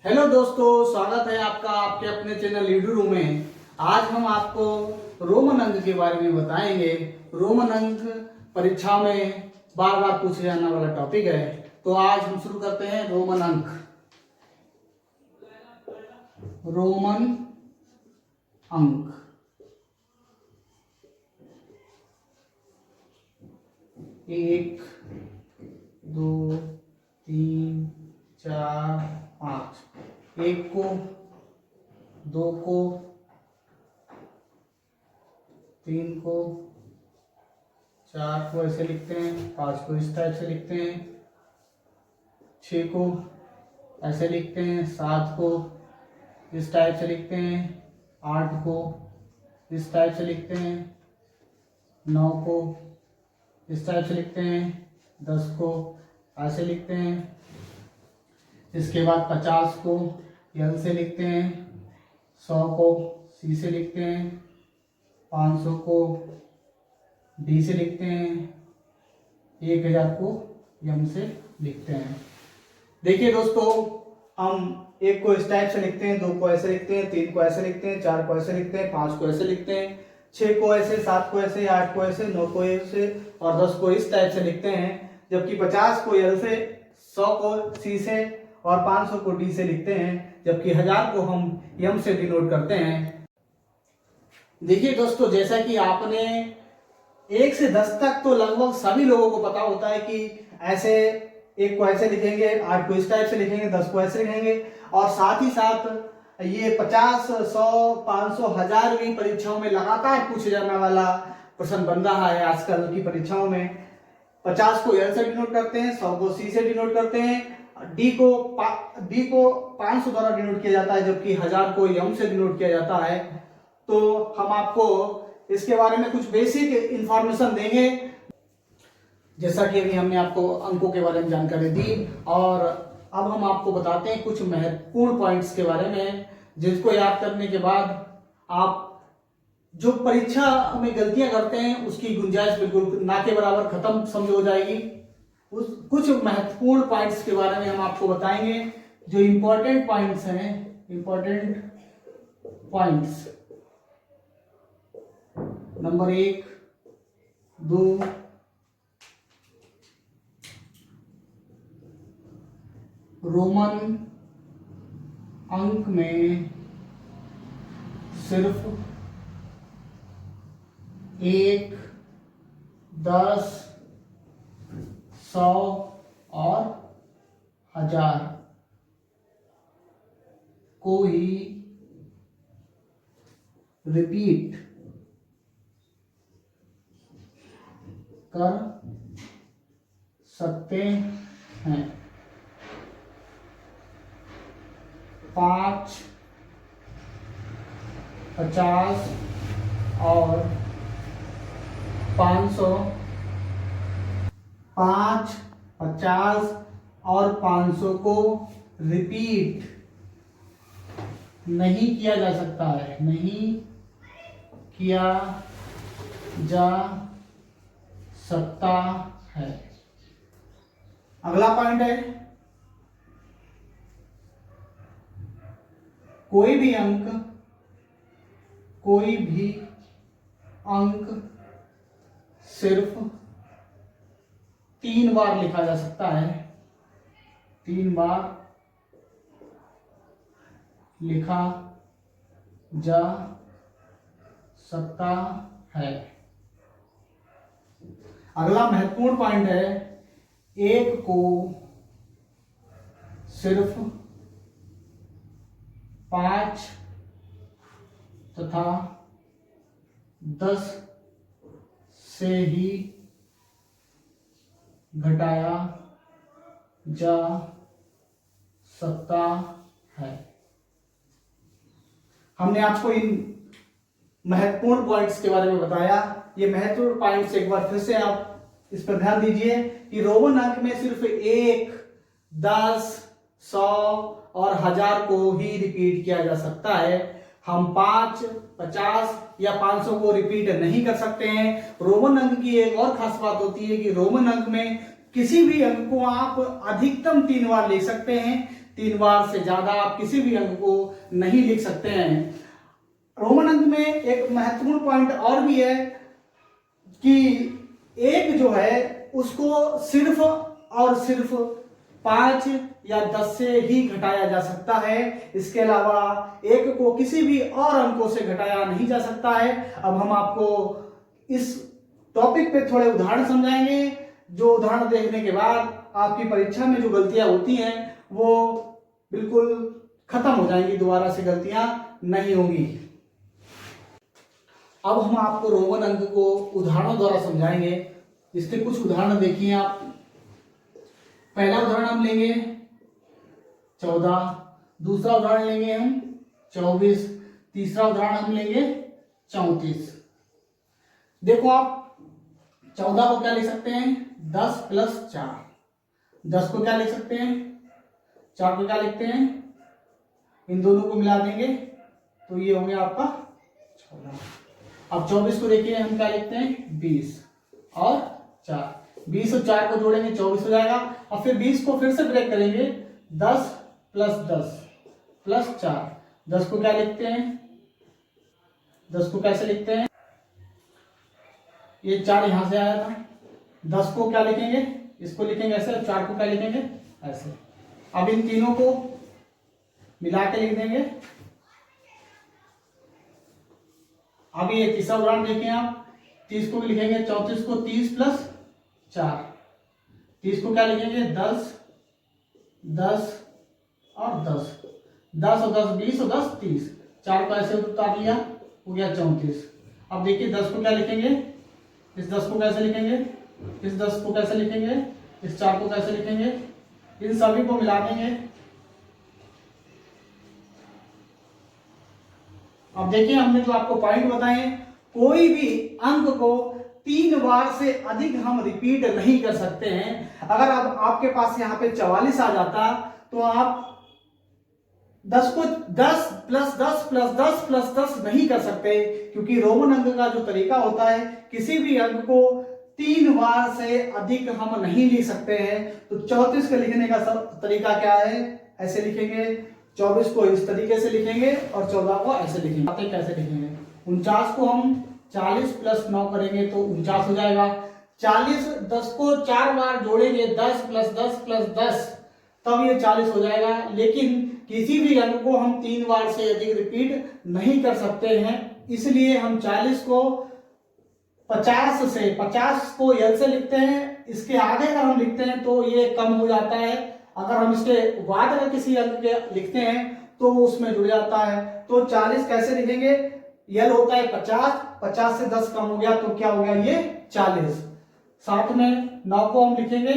Hello दोस्तों, स्वागत है आपका आपके अपने चैनल लीडर रूम में। आज हम आपको रोमन अंक के बारे में बताएंगे। रोमन अंक परीक्षा में बार बार पूछे जाने वाला टॉपिक है। तो आज हम शुरू करते हैं रोमन अंक। रोमन अंक एक, दो, तीन, चार, पाँच। एक को, दो को, तीन को, चार को ऐसे लिखते हैं, पाँच को इस टाइप से लिखते हैं, छः को ऐसे लिखते हैं, सात को इस टाइप से लिखते हैं, आठ को इस टाइप से लिखते हैं, नौ को इस टाइप से लिखते हैं, 10 को ऐसे लिखते हैं। इसके बाद 50 को एल से लिखते हैं, 100 को सी से लिखते हैं, 500 को डी से लिखते हैं, 1000 को एम से लिखते हैं। देखिए दोस्तों, हम एक को इस टाइप से लिखते हैं, दो को ऐसे लिखते हैं, तीन को ऐसे लिखते हैं, चार को ऐसे लिखते हैं, पांच को ऐसे लिखते हैं, 6 को ऐसे, 7 को ऐसे, 8 को ऐसे, 9 को ऐसे और 10 को इस टाइप से लिखते हैं। जबकि 50 को एल से, 100 को सी से और 500 को डी से लिखते हैं। जबकि 1000 को हम एम से डिनोट करते हैं। देखिए दोस्तों, जैसा कि आपने 1 से 10 तक तो लगभग सभी लोगों को पता होता है कि ऐसे एक को ऐसे लिखेंगे, 8 को इस टाइप से लिखेंगे, 10 को ऐसे लिखेंगे। और साथ ही साथ ये 50, 100, 500, 1000 भी परीक्षाओं में लगातार पूछे जाने वाला प्रश्न बन रहा है आजकल की परीक्षाओं में। 50 को एल से डिनोट करते हैं, 100 को सी से डिनोट करते हैं, डी को 500 द्वारा डिनोट किया जाता है, जबकि 1000 को एम से डिनोट किया जाता है। तो हम आपको इसके बारे में कुछ बेसिक इंफॉर्मेशन देंगे, जैसा कि अभी हमने आपको अंकों के बारे में जानकारी दी। और अब हम आपको बताते हैं कुछ महत्वपूर्ण पॉइंट्स के बारे में, जिसको याद करने के बाद आप जो परीक्षा में गलतियां करते हैं उसकी गुंजाइश बिल्कुल ना के बराबर खत्म समझ हो जाएगी। कुछ महत्वपूर्ण पॉइंट्स के बारे में हम आपको बताएंगे, जो इंपॉर्टेंट पॉइंट्स हैं। इंपॉर्टेंट पॉइंट्स नंबर 1, 2, रोमन अंक में सिर्फ 1, 10, 100 और 1000 को ही रिपीट कर सकते हैं। 5, 50 और 500, 5, 50 और 500 को रिपीट नहीं किया जा सकता है, नहीं किया जा सकता है। अगला पॉइंट है, कोई भी अंक सिर्फ 3 बार लिखा जा सकता है। 3 बार लिखा जा सकता है। अगला महत्वपूर्ण पॉइंट है, 1 को सिर्फ 5 तथा 10 से ही घटाया जा सकता है। हमने आपको इन महत्वपूर्ण पॉइंट्स के बारे में बताया। ये महत्वपूर्ण पॉइंट्स एक बार फिर से आप इस पर ध्यान दीजिए कि रोमन अंक में सिर्फ 1, 10, 100 और 1000 को ही रिपीट किया जा सकता है। हम 5, 50 या 500 को रिपीट नहीं कर सकते हैं। रोमन अंक की एक और खास बात होती है कि रोमन अंक में किसी भी अंक को आप अधिकतम 3 बार ले सकते हैं, 3 बार से ज्यादा आप किसी भी अंक को नहीं लिख सकते हैं। रोमन अंक में एक महत्वपूर्ण पॉइंट और भी है कि एक जो है उसको सिर्फ और सिर्फ 5 या 10 से ही घटाया जा सकता है। इसके अलावा एक को किसी भी और अंकों से घटाया नहीं जा सकता है। अब हम आपको इस टॉपिक पे थोड़े उदाहरण समझाएंगे, जो उदाहरण देखने के बाद आपकी परीक्षा में जो गलतियां होती हैं वो बिल्कुल खत्म हो जाएंगी, दोबारा से गलतियां नहीं होंगी। अब हम आपको रोमन अंक को उदाहरणों द्वारा समझाएंगे। इसके कुछ उदाहरण देखिए आप। पहला उदाहरण हम लेंगे 14, दूसरा उदाहरण लेंगे हम 24, तीसरा उदाहरण हम लेंगे 34। देखो आप 14 को क्या लिख सकते हैं, 10 + 4। 10 को क्या लिख सकते हैं, 4 को क्या लिखते हैं, इन दोनों को मिला देंगे तो ये हो गया आपका 14। अब 24 को देखिए हम क्या लिखते हैं, 20 और 4। 20 और 4 को जोड़ेंगे 24 हो जाएगा। और फिर 20 को फिर से ब्रेक करेंगे, 10 + 10 + 4। 10 को क्या लिखते हैं, 10 को कैसे लिखते हैं, ये 4 यहां से आया था। 10 को क्या लिखेंगे, इसको लिखेंगे ऐसे, 4 को क्या लिखेंगे ऐसे। अब इन तीनों को मिला के लिख देंगे। अब ये तीसरा उदाहरण देखिए आप, 30 को भी लिखेंगे 34 को 30 + 4। 30 को क्या लिखेंगे, 10 10 और 10। 10 और 10 20 और 10 30। 4 को ऐसे उतार लिया, हो गया 34। अब देखिए 10 को क्या लिखेंगे, इस 10 को कैसे लिखेंगे, इस 10 को कैसे लिखेंगे, इस 4 को कैसे लिखेंगे, इन सभी को मिला देंगे। अब देखिए हमने जो आपको पॉइंट बताए, कोई भी अंक को 3 बार से अधिक हम रिपीट नहीं कर सकते हैं। अगर अब आपके पास यहाँ पे 44 आ जाता तो आप 10 को 10 + 10 + 10 + 10 नहीं कर सकते, क्योंकि रोमन अंक का जो तरीका होता है, किसी भी अंक को 3 बार से अधिक हम नहीं लिख सकते हैं। तो 34 के लिखने का तरीका क्या है, ऐसे लिखेंगे। 24 को इस तरीके से लिखेंगे और 14 को ऐसे लिखेंगे। आते कैसे लिखेंगे, 49 को हम 40 + 9 करेंगे तो 49 हो जाएगा। 40 10 को 4 बार जोड़ेंगे, 10 + 10 + 10, तब ये 40 हो जाएगा। लेकिन किसी भी अंक को हम 3 बार से अधिक रिपीट नहीं कर सकते हैं, इसलिए हम 40 को 50 को यल से लिखते हैं। इसके आगे अगर हम लिखते हैं तो ये कम हो जाता है। अगर हम इसके बाद अगर किसी अंक के लिखते हैं तो वो उसमें जुड़ जाता है। तो 40 कैसे लिखेंगे, यल होता है 50, 50 से 10 कम हो गया तो क्या हो गया, ये 40। साथ में 9 को हम लिखेंगे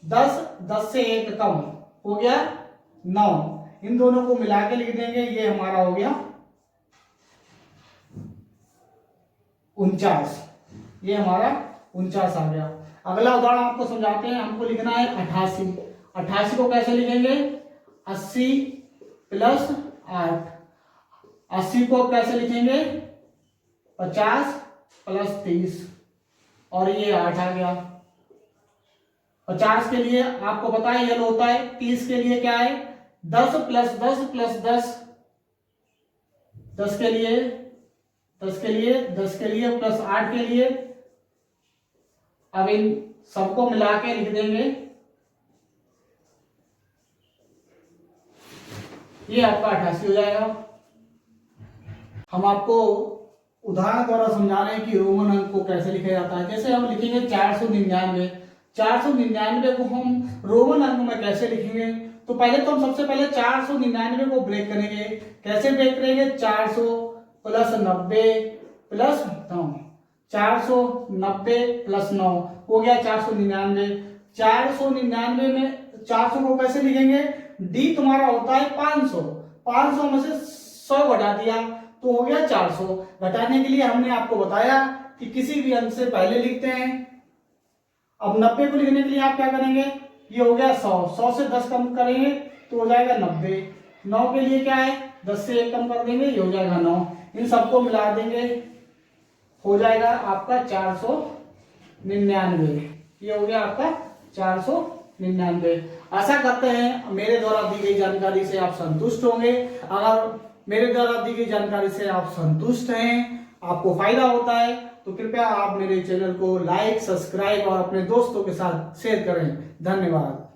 10, 10 से 1 कम हो गया 9। इन दोनों को मिला के लिख देंगे, ये हमारा हो गया 49। ये हमारा 49 आ गया। अगला उदाहरण आपको समझाते हैं। हमको लिखना है 88। 88 को कैसे लिखेंगे, 80 + 8। 80 को कैसे लिखेंगे, 50 + 30 और ये 8 आ गया। 50 के लिए आपको पता है यल होता है, 30 के लिए क्या है, 10 + 10 + 10। 10 के लिए 10 के लिए 10 के लिए + 8 के लिए। अब इन सबको मिला के लिख देंगे, ये आपका 88 हो जाएगा। हम आपको उदाहरण द्वारा समझा रहे हैं कि रोमन अंक को कैसे लिखा जाता है। जैसे हम लिखेंगे 499। 499 को हम रोमन अंक में कैसे लिखेंगे, तो पहले तो हम सबसे पहले 499 को ब्रेक करेंगे। कैसे ब्रेक करेंगे, 400 + 90 + 9। 490 + 9 हो गया 499। 499 में 400 को कैसे लिखेंगे, डी तुम्हारा होता है 500। 500 में से 100 घटा दिया तो हो गया 400। घटाने के लिए हमने आपको बताया कि किसी भी अंक से पहले लिखते हैं। अब 90 को लिखने के लिए आप क्या करेंगे, ये हो गया 100। 100 से 10 कम करेंगे तो हो जाएगा 90। 9 के लिए क्या है, 10 से 1 कम कर देंगे, ये हो जाएगा 9। इन सबको मिला देंगे, हो जाएगा आपका 499। ये हो गया आपका 499। 99। आशा करते हैं मेरे द्वारा दी गई जानकारी से आप संतुष्ट होंगे। अगर मेरे द्वारा दी गई जानकारी से आप संतुष्ट हैं, आपको फायदा होता है, तो कृपया आप मेरे चैनल को लाइक, सब्सक्राइब और अपने दोस्तों के साथ शेयर करें। धन्यवाद।